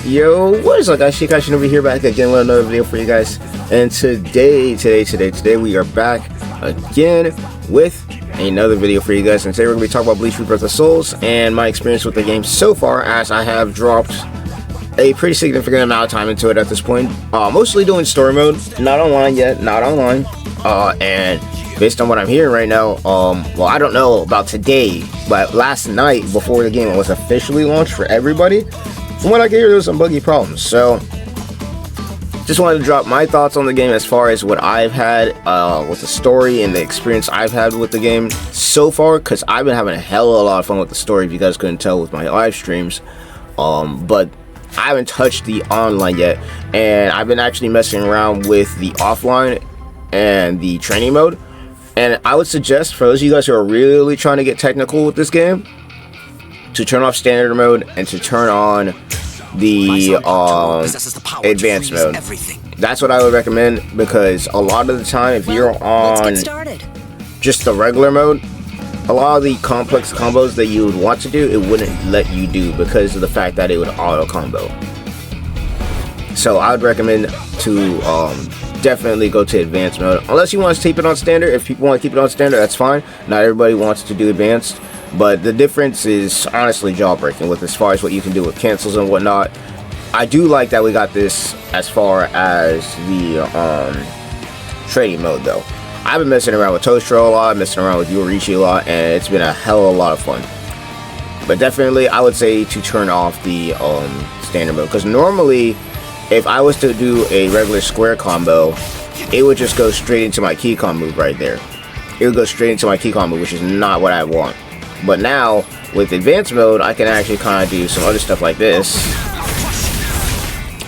Yo, what is up guys, Shinobi here back again with another video for you guys. And today we are back again with another video for you guys. And today we're going to be talking about Bleach Rebirth of Souls and my experience with the game so far, as I have dropped a pretty significant amount of time into it at this point. Mostly doing story mode, not online yet, not online. And based on what I'm hearing right now, well, I don't know about today, but last night before the game was officially launched for everybody, from what I can hear, there was some buggy problems. So just wanted to drop my thoughts on the game as far as what I've had with the story and the experience I've had with the game so far, because I've been having a hell of a lot of fun with the story, if you guys couldn't tell with my live streams. But I haven't touched the online yet, and I've been actually messing around with the offline and the training mode. And I would suggest for those of you guys who are really trying to get technical with this game, to turn off standard mode and to turn on the advanced mode. That's what I would recommend, because a lot of the time, if you're on just the regular mode, a lot of the complex combos that you would want to do, it wouldn't let you do because of the fact that it would auto combo. So I would recommend to definitely go to advanced mode, unless you want to keep it on standard. If people want to keep it on standard, that's fine. Not everybody wants to do advanced, but the difference is honestly jaw-breaking with as far as what you can do with cancels and whatnot. I do like that we got this as far as the trading mode though. I've been messing around with Toastro a lot, messing around with Yorichi a lot, and it's been a hell of a lot of fun. But definitely I would say to turn off the standard mode, because normally if I was to do a regular square combo, it would just go straight into my Keycon move right there. It would go straight into my Keycon move, which is not what I want. But now with advanced mode, I can actually kind of do some other stuff like this.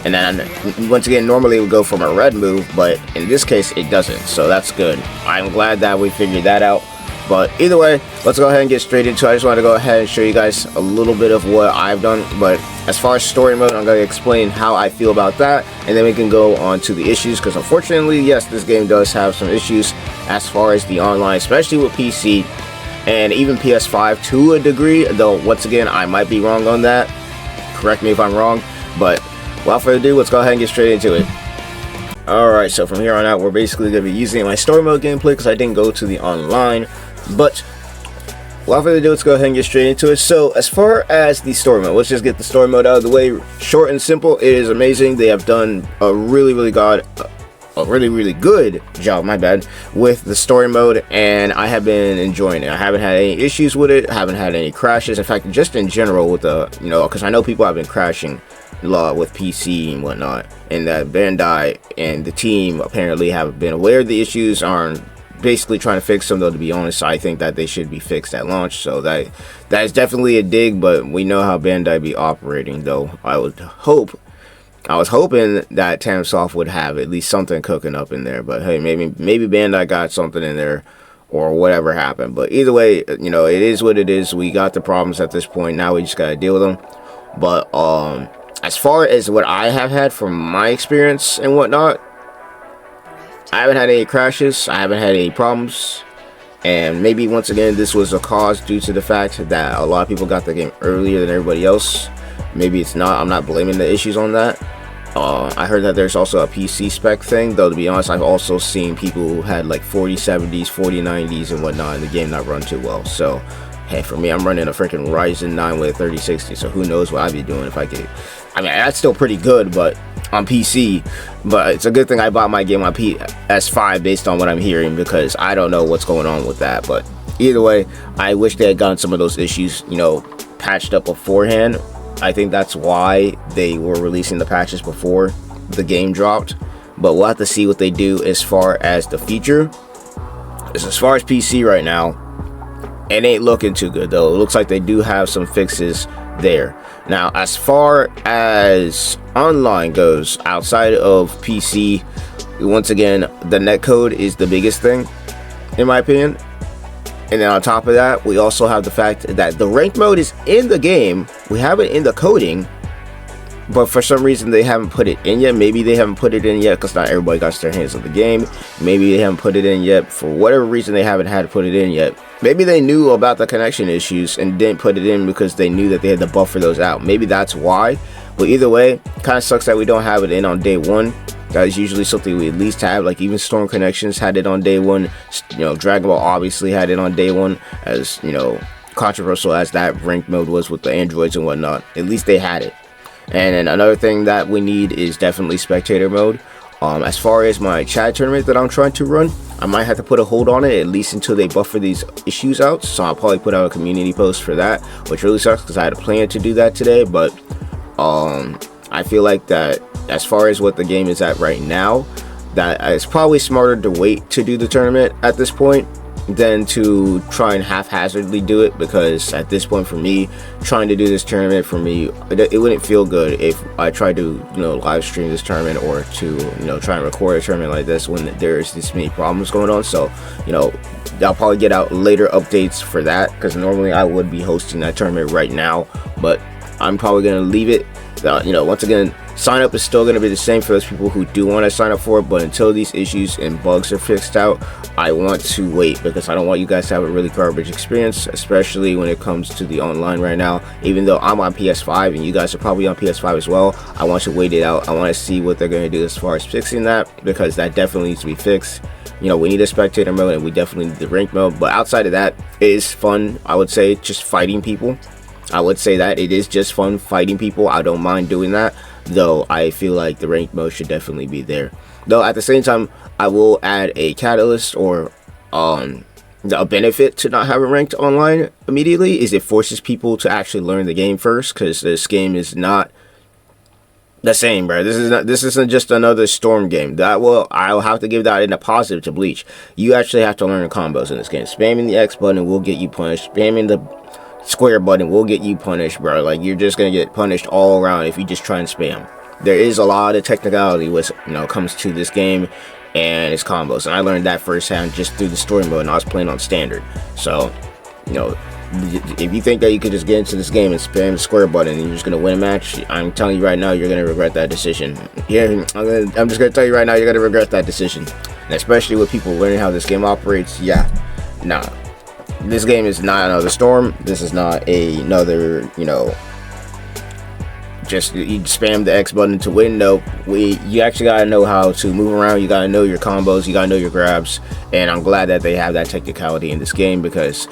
And then once again, normally it would go from a red move, but in this case it doesn't, so that's good. I'm glad that we figured that out. But either way, let's go ahead and get straight into it. I just want to go ahead and show you guys a little bit of what I've done. But as far as story mode, I'm going to explain how I feel about that, and then we can go on to the issues, because unfortunately, yes, this game does have some issues as far as the online, especially with PC and even PS5 to a degree, though once again I might be wrong on that. Correct me if I'm wrong. But without further ado, let's go ahead and get straight into it. Alright, so from here on out, we're basically going to be using my story mode gameplay, because I didn't go to the online. But without further ado, let's go ahead and get straight into it. So as far as the story mode, let's just get the story mode out of the way. Short and simple, it is amazing. They have done a really good job, my bad, with the story mode, and I have been enjoying it. I haven't had any issues with it. I haven't had any crashes. In fact, just in general with the, because I know people have been crashing a lot with PC and whatnot, and that Bandai and the team apparently have been aware of the issues, are basically trying to fix them, though to be honest I think that they should be fixed at launch. So that is definitely a dig, but we know how Bandai be operating, though. I was hoping that Tamsoft would have at least something cooking up in there, but hey, maybe Bandai got something in there or whatever happened. But either way, it is what it is. We got the problems at this point. Now we just gotta deal with them. But as far as what I have had from my experience and whatnot, I haven't had any crashes, I haven't had any problems, and maybe once again this was a cause due to the fact that a lot of people got the game earlier than everybody else. Maybe it's not. I'm not blaming the issues on that. I heard that there's also a PC spec thing, though to be honest I've also seen people who had like 4070s, 4090s and whatnot, and the game not run too well. So hey, for me, I'm running a freaking Ryzen 9 with a 3060, so who knows what I'd be doing if I could. I mean, that's still pretty good, but on PC. But it's a good thing I bought my game on PS5 based on what I'm hearing, because I don't know what's going on with that. But either way, I wish they had gotten some of those issues, patched up beforehand. I think that's why they were releasing the patches before the game dropped. But we'll have to see what they do as far as the future. As far as PC right now, it ain't looking too good, though. It looks like they do have some fixes there. Now, as far as online goes, outside of PC, once again, the netcode is the biggest thing, in my opinion. And then on top of that, we also have the fact that the ranked mode is in the game. We have it in the coding, but for some reason they haven't put it in yet. Maybe they haven't put it in yet because not everybody got their hands on the game. Maybe they haven't put it in yet for whatever reason. They haven't had to put it in yet. Maybe they knew about the connection issues and didn't put it in because they knew that they had to buffer those out. Maybe that's why. But either way, kind of sucks that we don't have it in on day one. That is usually something we at least have. Like even Storm Connections had it on day one. You know, Dragon Ball obviously had it on day one. As you know, controversial as that ranked mode was with the androids and whatnot, at least they had it. And then another thing that we need is definitely spectator mode. As far as my chat tournament that I'm trying to run, I might have to put a hold on it at least until they buffer these issues out. So I'll probably put out a community post for that, which really sucks because I had a plan to do that today. But I feel like that as far as what the game is at right now, that it's probably smarter to wait to do the tournament at this point than to try and haphazardly do it, because at this point for me, trying to do this tournament for me, it wouldn't feel good if I tried to, you know, live stream this tournament or to, you know, try and record a tournament like this when there's this many problems going on. So, you know, I'll probably get out later updates for that, because normally I would be hosting that tournament right now, but I'm probably going to leave it. You know, once again, sign up is still going to be the same for those people who do want to sign up for it, but until these issues and bugs are fixed out, I want to wait, because I don't want you guys to have a really garbage experience, especially when it comes to the online right now. Even though I'm on PS5 and you guys are probably on PS5 as well, I want to wait it out. I want to see what they're going to do as far as fixing that, because that definitely needs to be fixed. You know, we need a spectator mode and we definitely need the rank mode, but outside of that, it is fun. I would say just fighting people. I would say that it is just fun fighting people. I don't mind doing that, though I feel like the ranked mode should definitely be there. Though at the same time, I will add a catalyst or a benefit to not having ranked online immediately is it forces people to actually learn the game first, because this game is not the same, bro. This isn't just another Storm game. I'll have to give that in a positive to Bleach. You actually have to learn the combos in this game. Spamming the X button will get you punished. Spamming the square button will get you punished, bro. Like, you're just gonna get punished all around if you just try and spam. There is a lot of technicality when, you know, comes to this game and its combos, and I learned that firsthand just through the story mode, and I was playing on standard. So, you know, if you think that you could just get into this game and spam the square button and you're just gonna win a match, I'm telling you right now, you're gonna regret that decision. Yeah, I'm just gonna tell you right now, you're gonna regret that decision. And especially with people learning how this game operates, yeah, nah. This game is not another Storm. This is not another, you know, just you spam the X button to win. Nope. You actually gotta know how to move around. You gotta know your combos. You gotta know your grabs. And I'm glad that they have that technicality in this game, because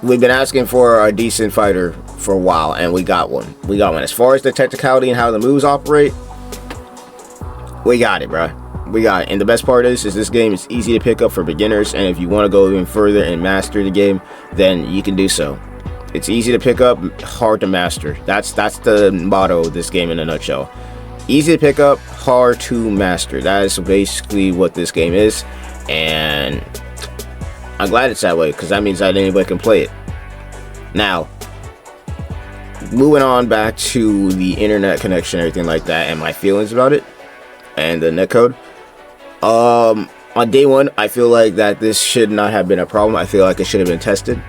we've been asking for a decent fighter for a while, and we got one. We got one. As far as the technicality and how the moves operate, we got it, bro. We got it. And the best part is this game is easy to pick up for beginners, and if you want to go even further and master the game, then you can do so. It's easy to pick up, hard to master. That's the motto of this game in a nutshell. Easy to pick up, hard to master. That is basically what this game is, and I'm glad it's that way, because that means that anybody can play it. Now, moving on back to the internet connection, everything like that, and my feelings about it, and the netcode. On day one, I feel like that this should not have been a problem. I feel like it should have been tested.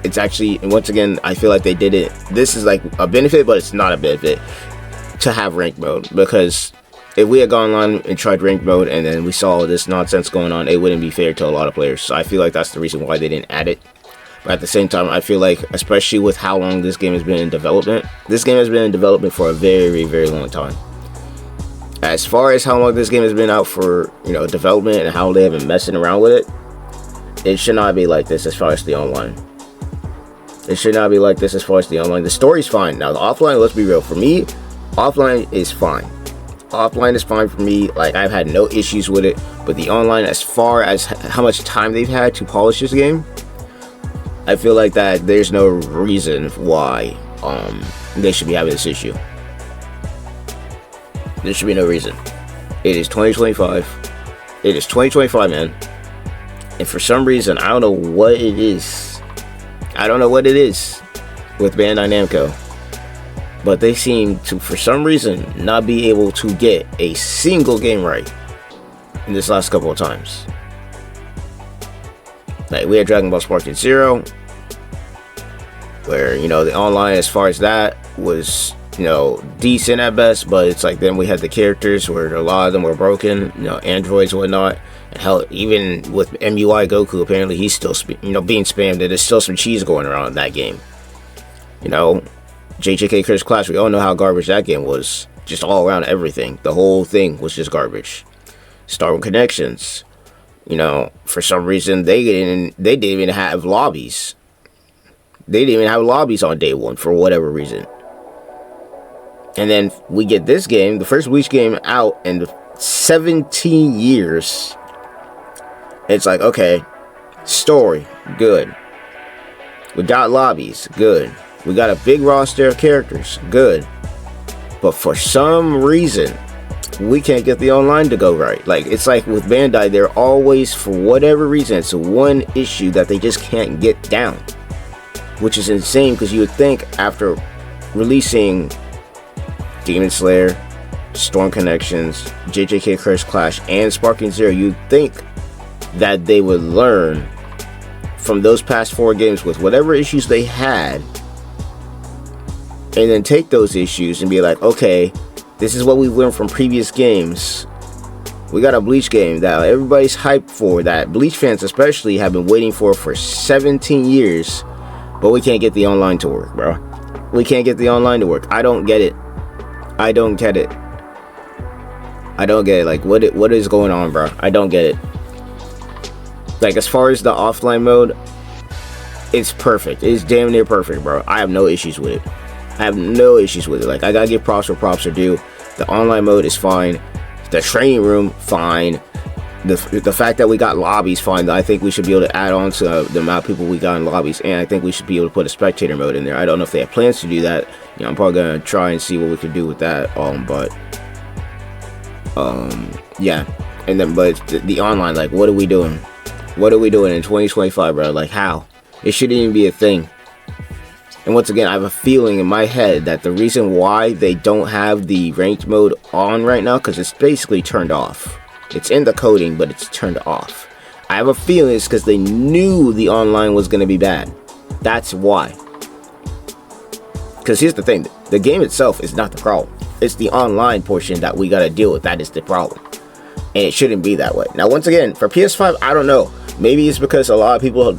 It's actually, and once again, I feel like they did it. This is like a benefit, but it's not a benefit to have rank mode, because if we had gone on and tried rank mode and then we saw this nonsense going on, it wouldn't be fair to a lot of players. So I feel like that's the reason why they didn't add it. But at the same time, I feel like, especially with how long this game has been in development, this game has been in development for a very, very long time. As far as how long this game has been out for, you know, development and how they have been messing around with it, it should not be like this as far as the online. It should not be like this as far as the online. The story's fine. Now, the offline, let's be real. For me, offline is fine. Offline is fine for me. Like, I've had no issues with it. But the online, as far as how much time they've had to polish this game, I feel like that there's no reason why they should be having this issue. There should be no reason. It is 2025. It is 2025, man. And for some reason, I don't know what it is. I don't know what it is with Bandai Namco. But they seem to, for some reason, not be able to get a single game right in this last couple of times. Like, we had Dragon Ball Sparking Zero, where, you know, the online, as far as that, was, you know, decent at best, but it's like, then we had the characters where a lot of them were broken, you know, androids and whatnot, and hell, even with MUI Goku, apparently he's still, you know, being spammed, and there's still some cheese going around in that game, you know. JJK Curse Clash, we all know how garbage that game was. Just all around everything. The whole thing was just garbage. Star Wars Connections, you know, for some reason they didn't even have lobbies. They didn't even have lobbies on day one for whatever reason. And then we get this game, the first Bleach game out in 17 years. It's like, okay, story, good. We got lobbies, good. We got a big roster of characters, good. But for some reason, we can't get the online to go right. Like, it's like with Bandai, they're always, for whatever reason, it's one issue that they just can't get down. Which is insane, because you would think after releasing Demon Slayer, Storm Connections, JJK Curse Clash, and Sparking Zero, you'd think that they would learn from those past 4 games with whatever issues they had, and then take those issues and be like, okay, this is what we learned from previous games. We got a Bleach game that everybody's hyped for, that Bleach fans especially have been waiting for 17 years, but we can't get the online to work, bro. We can't get the online to work. I don't get it. I don't get it. I don't get it. Like, what is going on, bro? I don't get it. Like, as far as the offline mode, it's perfect. It's damn near perfect, bro. I have no issues with it. I have no issues with it. Like, I gotta give props where props are due. The online mode is fine. The training room, fine. The fact that we got lobbies, fine. I think we should be able to add on to the amount of people we got in lobbies, and I think we should be able to put a spectator mode in there. I don't know if they have plans to do that. You know, I'm probably gonna try and see what we can do with that. Yeah. And then, but the online, like, what are we doing? What are we doing in 2025, bro? Like, how? It shouldn't even be a thing. And once again, I have a feeling in my head that the reason why they don't have the ranked mode on right now, because it's basically turned off. It's in the coding, but it's turned off. I have a feeling it's because they knew the online was going to be bad. That's why. Because here's the thing. The game itself is not the problem. It's the online portion that we got to deal with. That is the problem. And it shouldn't be that way. Now, once again, for PS5, I don't know. Maybe it's because a lot of people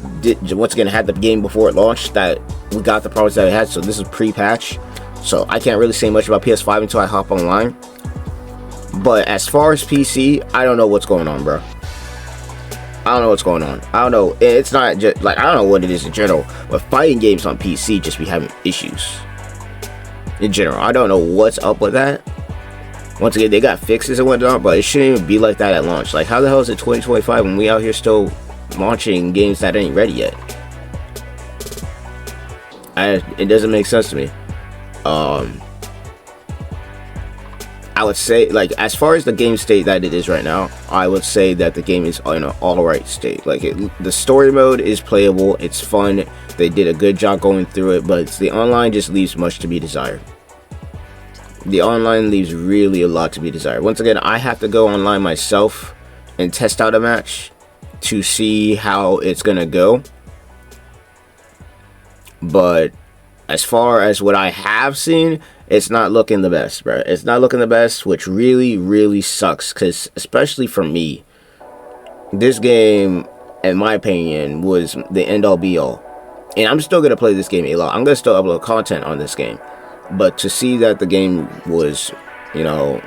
once again had the game before it launched that we got the problems that it had. So this is pre-patch. So I can't really say much about PS5 until I hop online. But as far as PC, I don't know what's going on, bro. I don't know what's going on. I don't know. It's not just like, I don't know what it is in general, but fighting games on PC just be having issues. In general, I don't know what's up with that. Once again, they got fixes and whatnot, but it shouldn't even be like that at launch. Like, how the hell is it 2025 when we out here still launching games that ain't ready yet? It doesn't make sense to me. I would say, like, as far as the game state that it is right now, I would say that the game is in an alright state. Like, the story mode is playable, it's fun, they did a good job going through it, but the online just leaves much to be desired. The online leaves really a lot to be desired. Once again, I have to go online myself and test out a match to see how it's gonna go. But as far as what I have seen, it's not looking the best, bro. It's not looking the best, which really, really sucks. Because especially for me, this game, in my opinion, was the end-all be-all. And I'm still gonna play this game a lot. I'm gonna still upload content on this game. But to see that the game was, you know,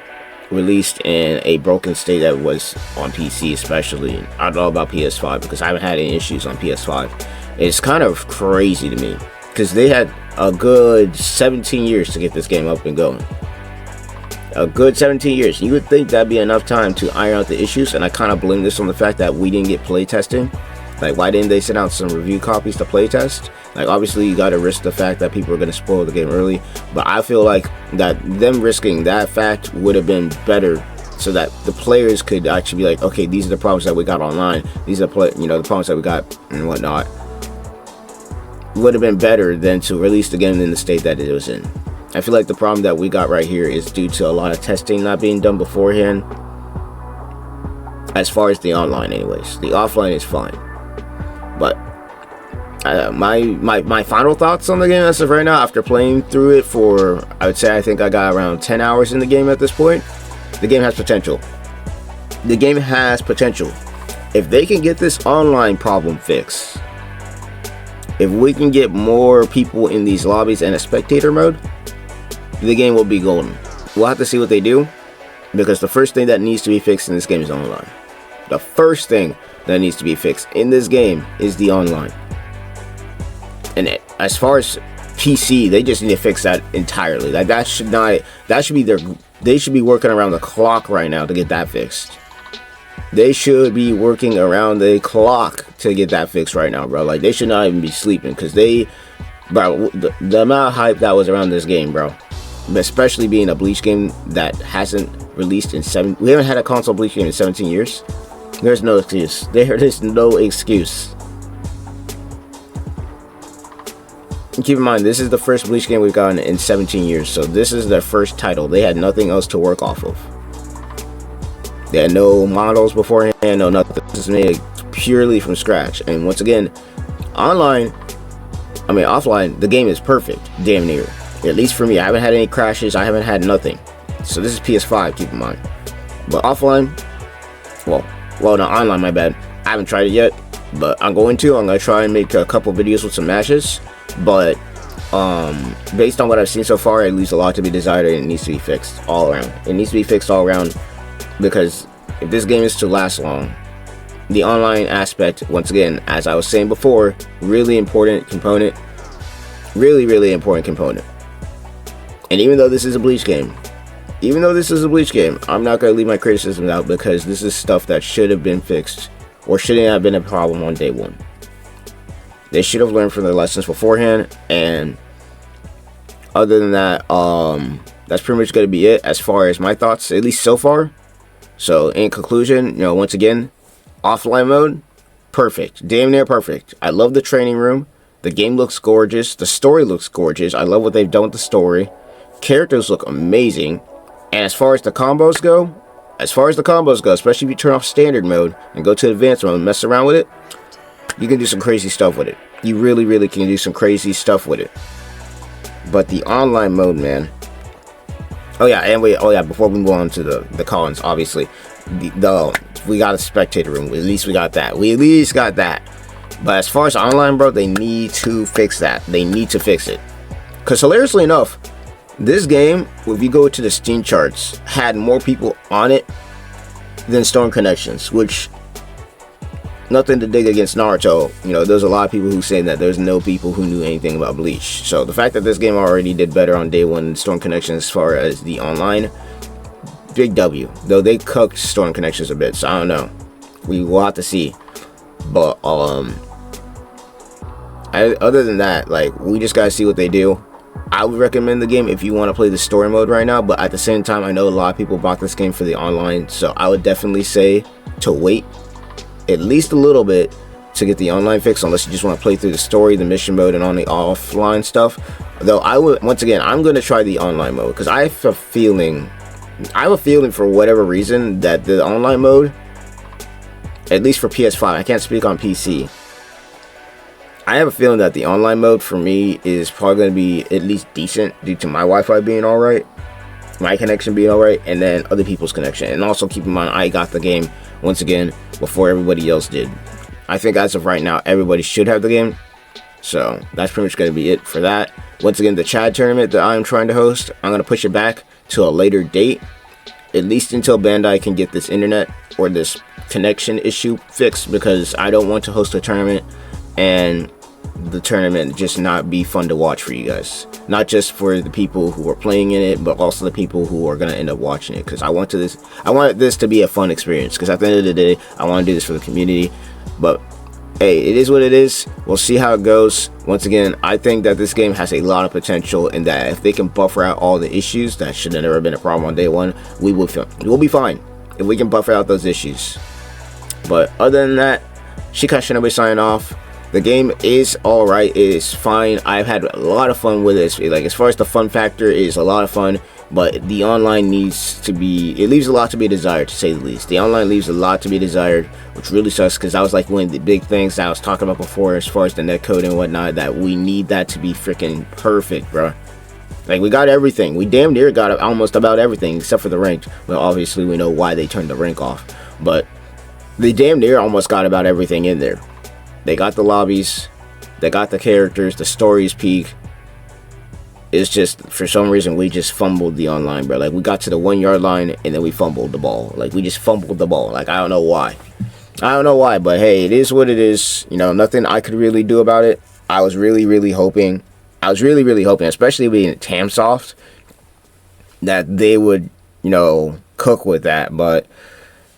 released in a broken state that was on PC especially, I don't know about PS5 because I haven't had any issues on PS5. It's kind of crazy to me because they had a good 17 years to get this game up and going. A good 17 years. You would think that'd be enough time to iron out the issues, and I kind of blame this on the fact that we didn't get playtesting. Like, why didn't they send out some review copies to playtest? Like, obviously, you got to risk the fact that people are going to spoil the game early. But I feel like that them risking that fact would have been better so that the players could actually be like, okay, these are the problems that we got online. These are the problems that we got and whatnot. Would have been better than to release the game in the state that it was in. I feel like the problem that we got right here is due to a lot of testing not being done beforehand. As far as the online anyways. The offline is fine. But my final thoughts on the game as of right now, after playing through it for, I would say I think I got around 10 hours in the game at this point. The game has potential. The game has potential. If they can get this online problem fixed, If we can get more people in these lobbies and a spectator mode, the game will be golden. We'll have to see what they do, because the first thing that needs to be fixed in this game is online. The first thing that needs to be fixed in this game is the online. And as far as PC, they just need to fix that entirely. Like that should be they should be working around the clock right now to get that fixed. They should be working around the clock to get that fixed right now, bro. Like, they should not even be sleeping, because bro, the amount of hype that was around this game, bro, especially being a Bleach game that hasn't released in we haven't had a console Bleach game in 17 years. There's no excuse. There is no excuse. And keep in mind, this is the first Bleach game we've gotten in 17 years, so this is their first title. They had nothing else to work off of. They had no models beforehand, no nothing. This is made purely from scratch. And once again, offline, the game is perfect, damn near. At least for me, I haven't had any crashes, I haven't had nothing. So this is PS5, keep in mind. But offline, well, no, online, my bad. I haven't tried it yet, but I'm going to try and make a couple videos with some matches. But based on what I've seen so far, it leaves a lot to be desired, and it needs to be fixed all around. It needs to be fixed all around. Because if this game is to last long, the online aspect, once again, as I was saying before, really important component. Really important component. And even though this is a Bleach game, I'm not going to leave my criticism out, because this is stuff that should have been fixed, or shouldn't have been a problem on day one. They should have learned from their lessons beforehand. And other than that, that's pretty much going to be it as far as my thoughts, at least so far. So in conclusion, once again, offline mode, perfect, damn near perfect. I love the training room. The game looks gorgeous. The story looks gorgeous. I love what they've done with the story. Characters look amazing. And as far as the combos go, especially if you turn off standard mode and go to advanced mode and mess around with it, you can do some crazy stuff with it. You really can do some crazy stuff with it. But the online mode, man. Before we move on to the cons, obviously, we got a spectator room. At least we got that. But as far as online, bro, they need to fix that. They need to fix it. Because hilariously enough, this game, if you go to the Steam charts, had more people on it than Storm Connections, which, nothing to dig against Naruto. There's a lot of people who say that there's no people who knew anything about Bleach. So the fact that this game already did better on day one than Storm Connections as far as the online, big W. Though they cooked Storm Connections a bit, so I don't know. We will have to see. But other than that, we just gotta see what they do. I would recommend the game if you want to play the story mode right now, but at the same time, I know a lot of people bought this game for the online, so I would definitely say to wait at least a little bit to get the online fix, unless you just want to play through the story, the mission mode, and on the offline stuff. Though once again, I'm going to try the online mode, because I have a feeling for whatever reason that the online mode, at least for PS5, I can't speak on PC, I have a feeling that the online mode for me is probably going to be at least decent, due to my Wi-Fi being alright, my connection being alright, and then other people's connection. And also keep in mind, I got the game once again before everybody else did. I think as of right now, everybody should have the game. So that's pretty much going to be it for that. Once again, the Chad tournament that I'm trying to host, I'm going to push it back to a later date, at least until Bandai can get this internet or this connection issue fixed, because I don't want to host a tournament and the tournament just not be fun to watch for you guys. Not just for the people who are playing in it, but also the people who are going to end up watching it, because I want this to be a fun experience, because at the end of the day, I want to do this for the community. But hey, it is what it is. We'll see how it goes. Once again, I think that this game has a lot of potential, and that if they can buffer out all the issues that should have never been a problem on day one, we'll be fine if we can buffer out those issues. But other than that, Shinobi signing off. The game is alright, it is fine. I've had a lot of fun with it. As far as the fun factor, it is a lot of fun, but the online leaves a lot to be desired, to say the least. The online leaves a lot to be desired, which really sucks, because that was one of the big things that I was talking about before, as far as the netcode and whatnot, that we need that to be freaking perfect, bro. We got everything. We damn near got almost about everything except for the ranked. Well, obviously we know why they turned the rank off, but they damn near almost got about everything in there. They got the lobbies, They got the characters, the story's peak. It's just, for some reason, we just fumbled the online, bro. Like, we got to the 1 yard line, and then we fumbled the ball. Like, we just fumbled the ball. Like, I don't know why. I don't know why, but hey, it is what it is. You know, nothing I could really do about it. I was really hoping, especially being Tamsoft, that they would, you know, cook with that. But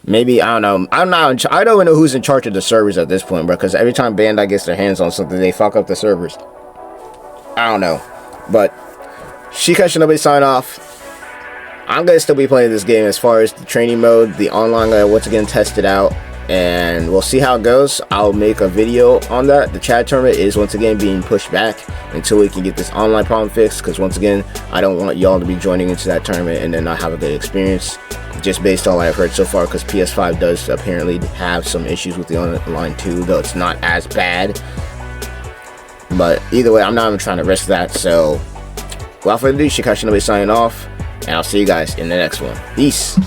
maybe, I don't know. I don't even know who's in charge of the servers at this point, bro. Because every time Bandai gets their hands on something, they fuck up the servers. I don't know. But Shinobi sign off. I'm gonna still be playing this game as far as the training mode, the online. Once again, test it out, and we'll see how it goes. I'll make a video on that. The Chad tournament is once again being pushed back until we can get this online problem fixed. Because once again, I don't want y'all to be joining into that tournament and then not have a good experience, just based on what I've heard so far. Because PS5 does apparently have some issues with the online too, though it's not as bad. But either way, I'm not even trying to risk that. So, without further ado, Shinobi signing off, and I'll see you guys in the next one. Peace.